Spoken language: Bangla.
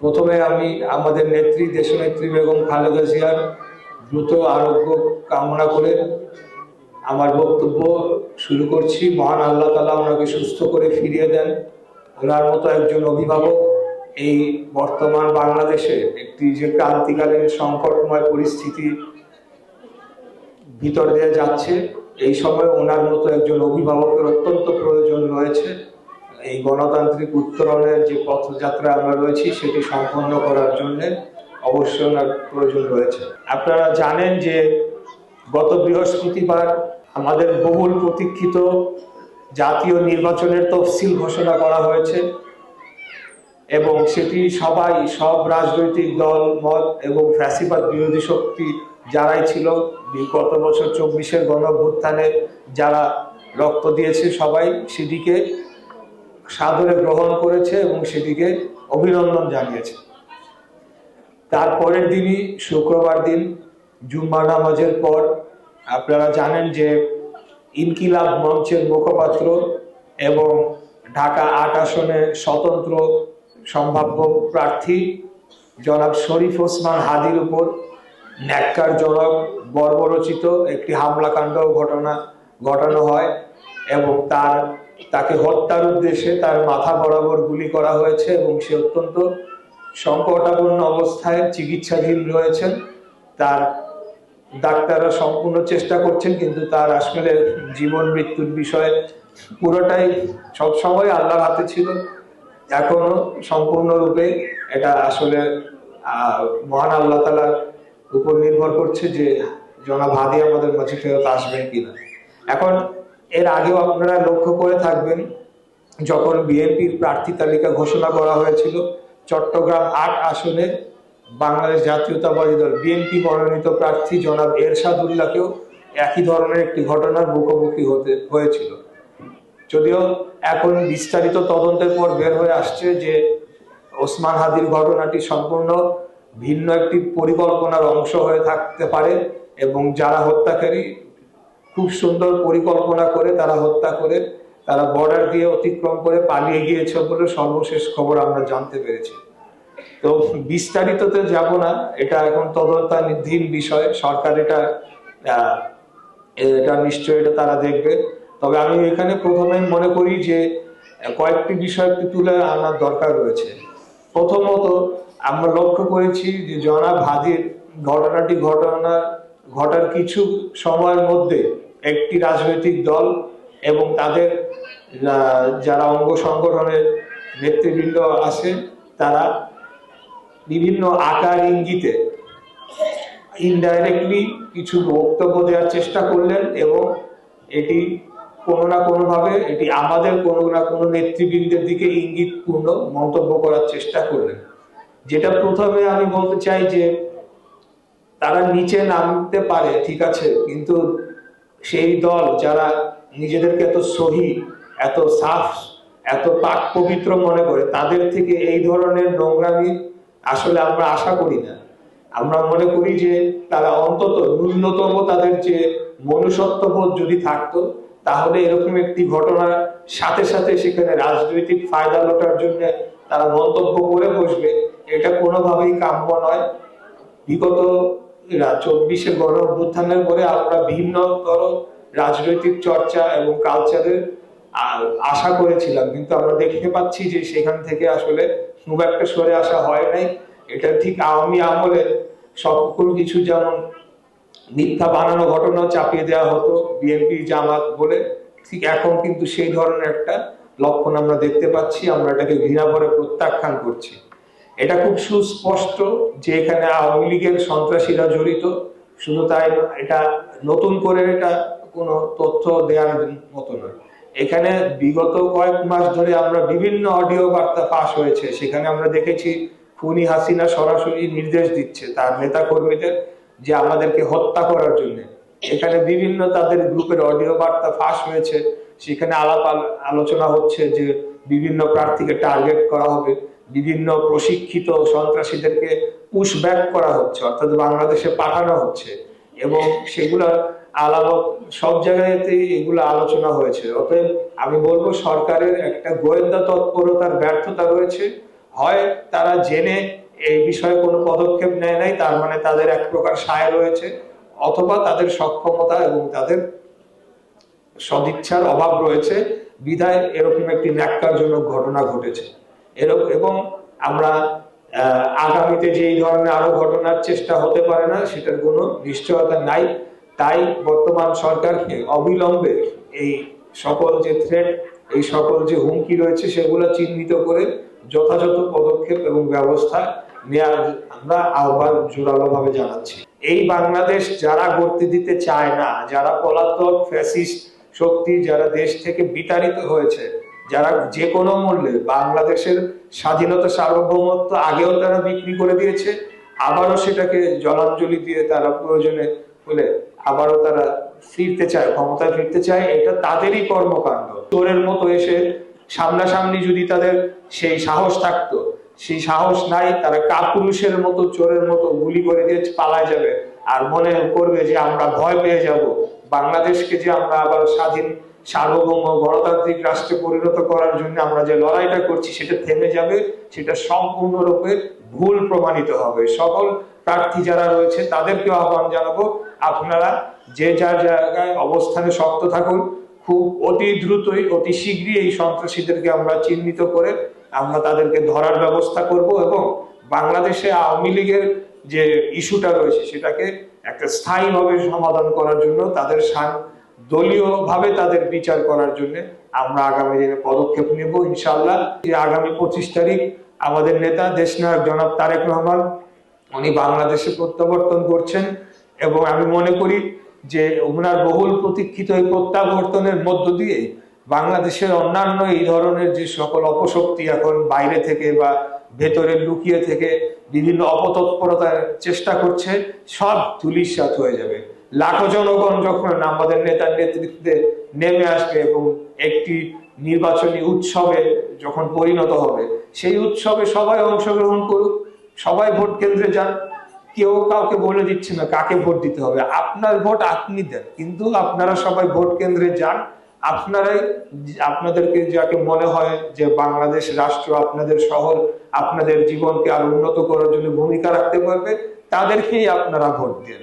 প্রথমে আমি আমাদের নেত্রী দেশনেত্রী বেগম খালেদা জিয়ার দ্রুত আরোগ্য কামনা করে আমার বক্তব্য শুরু করছি। মহান আল্লাহ তাআলা ওনাকে সুস্থ করে ফিরিয়ে দেন। ওনার মতো একজন অভিভাবক এই বর্তমান বাংলাদেশে একটি যে ক্রান্তিকালীন সংকটময় পরিস্থিতি ভিতর দিয়ে যাচ্ছে, এই সময় ওনার মতো একজন অভিভাবকের অত্যন্ত প্রয়োজন রয়েছে। এই গণতান্ত্রিক উত্তরণের যে পথযাত্রা আমরা রয়েছি সেটি সম্পন্ন করার জন্য অবশ্যই ওনার প্রয়োজন রয়েছে। আপনারা জানেন যে গত বৃহস্পতিবার আমাদের বহুল প্রতীক্ষিত জাতীয় নির্বাচনের তফসিল ঘোষণা করা হয়েছে এবং সেটি সব রাজনৈতিক দল মত এবং ফ্যাসিবাদ বিরোধী শক্তি যারাই ছিল গত বছর 24-এর গণঅভ্যুত্থানে যারা রক্ত দিয়েছে সবাই সেটিকে সাদরে গ্রহণ করেছে এবং সেটিকে অভিনন্দন জানিয়েছে। তারপরের দিনই শুক্রবার দিন জুম্মা নামাজের পর আপনারা জানেন যে ইনকিলাব মঞ্চের মুখপাত্র এবং ঢাকা ৮ আসনে স্বতন্ত্র সম্ভাব্য প্রার্থী জনাব শরীফ ওসমান হাদির উপর ন্যাক্কারজনক বর্বরচিত একটি হামলাকাণ্ড ঘটানো হয় এবং তাকে হত্যার উদ্দেশ্যে তার মাথা বরাবর গুলি করা হয়েছে এবং সে অত্যন্ত সংকটাপন্ন অবস্থায় চিকিৎসাধীন রয়েছেন। তার ডাক্তাররা সম্পূর্ণ চেষ্টা করছেন, কিন্তু তার আসলে জীবন মৃত্যুর বিষয়ে পুরোটাই সবসময় আল্লাহর হাতে ছিল। এখনো সম্পূর্ণরূপে এটা আসলে মহান আল্লাহ তাআলার উপর নির্ভর করছে যে জনাব হাদি আমাদের মাঝে ফেরত আসবেন কিনা। এখন এর আগেও আপনারা লক্ষ্য করে থাকবেন, যখন বিএনপির প্রার্থী তালিকা ঘোষণা করা হয়েছিল, চট্টগ্রাম ৮ আসনে বাংলাদেশ জাতীয়তাবাদী দল বিএনপি মনোনীত প্রার্থী জনাব এরশাদুল্লাহকেও একই ধরনের একটি ঘটনার মুখোমুখি হতে হয়েছিল। যদিও এখন বিস্তারিত তদন্তের পর বের হয়ে আসছে যে ওসমান হাদির ঘটনাটি সম্পূর্ণ ভিন্ন একটি পরিকল্পনার অংশ হয়ে থাকতে পারে এবং যারা হত্যাকারী খুব সুন্দর পরিকল্পনা করে তারা হত্যা করে তারা বর্ডার দিয়ে অতিক্রম করে পালিয়ে গিয়েছে বলে সর্বশেষ খবর আমরা জানতে পেরেছি। তো বিস্তারিততে যাব না, এটা এখন তদন্তাধীন বিষয়। সরকার এটা নিশ্চয়ই এটা তারা দেখবে। তবে আমি এখানে প্রথমে মনে করি যে কয়েকটি বিষয় একটু তুলে আনার দরকার রয়েছে। প্রথমত আমরা লক্ষ্য করেছি যে জনাব হাদির ঘটার কিছু সময়ের মধ্যে একটি রাজনৈতিক দল এবং তাদের যারা অঙ্গ সংগঠনের নেতৃবৃন্দ আছে তারা বিভিন্ন আকার ইঙ্গিতে ইনডাইরেক্টলি কিছু বক্তব্য দেওয়ার চেষ্টা করলেন এবং এটি কোনো না কোনো ভাবে এটি আমাদের কোনো না কোনো নেতৃবৃন্দের দিকে ইঙ্গিতপূর্ণ মন্তব্য করার চেষ্টা করলেন। যেটা প্রথমে আমি বলতে চাই যে তারা নিচে নামতে পারে ঠিক আছে, কিন্তু সেই দল যারা নিজেদেরকে এত সহি, এত সাফ, এত পাক পবিত্র মনে করে, তাদের থেকে এই ধরনের নোংরামি আসলে আমরা আশা করি না। আমরা মনে করি যে তারা অন্তত ন্যূনতম তাদের যে মনুষ্যত্ববোধ যদি থাকতো, তাহলে এরকম একটি ঘটনার সাথে সাথে সেখানে রাজনৈতিক ফায়দা লোটার জন্য তারা মন্তব্য করে বসবে, এটা কোনোভাবেই কাম্য নয়। বিগত 24-এর গণঅভ্যুত্থানের পরে আমরা ভিন্নতর রাজনৈতিক চর্চা এবং কালচারের আশা করেছিলাম, কিন্তু আমরা দেখতে পাচ্ছি যে সেখান থেকে আসলে খুব একটা সরে আসা হয় নাই। এটা ঠিক আওয়ামী আমলে সকল কিছু যেমন মিথ্যা বানানো ঘটনা চাপিয়ে দেওয়া হতো বিএনপি জামাত বলে, ঠিক এখন কিন্তু সেই ধরনের একটা লক্ষণ আমরা দেখতে পাচ্ছি। আমরা এটাকে ঘৃণা করে প্রত্যাখ্যান করছি। এটা খুব সুস্পষ্ট যে এখানে আওয়ামী লীগের সন্ত্রাসীরা জড়িত। শুধু তাই এটা নতুন করে এটা কোনো তথ্য দেওয়ার মতো নয়। এখানে বিগত কয়েক মাস ধরে আমরা বিভিন্ন অডিও বার্তা ফাঁস হয়েছে, সেখানে আমরা দেখেছি খুনি হাসিনা সরাসরি নির্দেশ দিচ্ছে তার নেতা কর্মীদের যে আমাদেরকে হত্যা করার জন্য। এখানে বিভিন্ন তাদের গ্রুপের অডিও বার্তা ফাঁস হয়েছে, সেখানে আলোচনা হচ্ছে যে বিভিন্ন প্রার্থীকে টার্গেট করা হবে, বিভিন্ন প্রশিক্ষিত সন্ত্রাসীদেরকে পুশব্যাক করা হচ্ছে, অর্থাৎ বাংলাদেশে পাঠানো হচ্ছে এবং সেগুলা আলামত সব জায়গাতেই এগুলো আলোচনা হয়েছে। অতএব আমি বলবো সরকারের একটা গোয়েন্দা তৎপরতার ব্যর্থতা রয়েছে। হয় তারা জেনে এই বিষয়ে কোনো পদক্ষেপ নেয় নাই, তার মানে তাদের এক প্রকার সায় রয়েছে, অথবা তাদের সক্ষমতা এবং তাদের সদিচ্ছার অভাব রয়েছে বিধায় এরকম একটি ন্যাক্কারজনক ঘটনা ঘটেছে। এরকম এবং আমরা আগামীতে যে এই ধরনের আরো ঘটনার চেষ্টা হতে পারে না সেটার কোনো নিশ্চয়তা নাই। তাই বর্তমান সরকারকে অবিলম্বে এই সকল যে থ্রেট, এই সকল যে হুমকি রয়েছে সেগুলো চিহ্নিত করে যথাযথ পদক্ষেপ এবং ব্যবস্থা নেওয়ার আমরা আহ্বান জোরালো ভাবে জানাচ্ছি। এই বাংলাদেশ যারা গড়তে দিতে চায় না, যারা পলাতক ফ্যাসিস্ট শক্তি, যারা দেশ থেকে বিতাড়িত হয়েছে, যারা যে কোনো মূল্যে বাংলাদেশের স্বাধীনতা সার্বভৌমত্ব আগেও তারা বিক্রি করে দিয়েছে, আবারও সেটাকে জলাঞ্জলি দিয়ে তারা প্রয়োজনে বলে আবারও তারা ফিরতে চায়, ক্ষমতায় ফিরতে চায়, এটা তাদেরই কর্মকাণ্ড। চোরের মতো এসে সামনাসামনি যদি তাদের সেই সাহস থাকতো, সেই সাহস নাই, তারা কাপুরুষের মতো চোরের মতো গুলি করে দিয়ে পালায় যাবে আর মনে করবে যে আমরা ভয় পেয়ে যাব, বাংলাদেশকে যে আমরা আবার স্বাধীন সার্বভৌম গণতান্ত্রিক রাষ্ট্রে পরিণত করার জন্য আমরা যে লড়াইটা করছি সেটা থেমে যাবে, সেটা সম্পূর্ণরূপে ভুল প্রমাণিত হবে। সকল প্রার্থী যারা রয়েছে তাদেরকে আহ্বান জানাবো, আপনারা যে যার জায়গায় অবস্থানে শক্ত থাকুন। খুব অতি দ্রুতই, অতি শীঘ্রই এই সন্ত্রাসীদেরকে আমরা চিহ্নিত করে আমরা তাদেরকে ধরার ব্যবস্থা করব এবং বাংলাদেশে আওয়ামী লীগের যে ইস্যুটা রয়েছে সেটাকে একটা স্থায়ীভাবে সমাধান করার জন্য তাদের দলীয় ভাবে তাদের বিচার করার জন্য আমরা আগামী দিনে পদক্ষেপ নেব ইনশাআল্লাহ। যে আগামী 25 তারিখ আমাদের নেতা দেশনায়ক জনাব তারেক রহমান উনি বাংলাদেশে প্রত্যাবর্তন করছেন এবং আমি মনে করি যে ওনার বহুল প্রতীক্ষিত এই প্রত্যাবর্তনের মধ্য দিয়ে বাংলাদেশের অন্যান্য এই ধরনের যে সকল অপশক্তি এখন বাইরে থেকে বা ভেতরে লুকিয়ে থেকে বিভিন্ন অপতৎপরতার চেষ্টা করছে সব ধূলিসাৎ হয়ে যাবে। লাখো জনগণ যখন আমাদের নেতার নেতৃত্বে নেমে আসবে এবং একটি নির্বাচনী উৎসবে যখন পরিণত হবে, সেই উৎসবে সবাই অংশগ্রহণ করুক, সবাই ভোট কেন্দ্রে যান। কেউ কাউকে বলে দিচ্ছে না কাকে ভোট দিতে হবে, আপনার ভোট আপনি দেন, কিন্তু আপনারা সবাই ভোট কেন্দ্রে যান। আপনারাই আপনাদেরকে যাকে মনে হয় যে বাংলাদেশ রাষ্ট্র, আপনাদের শহর, আপনাদের জীবনকে আরো উন্নত করার জন্য ভূমিকা রাখতে পারবে, তাদেরকেই আপনারা ভোট দেন।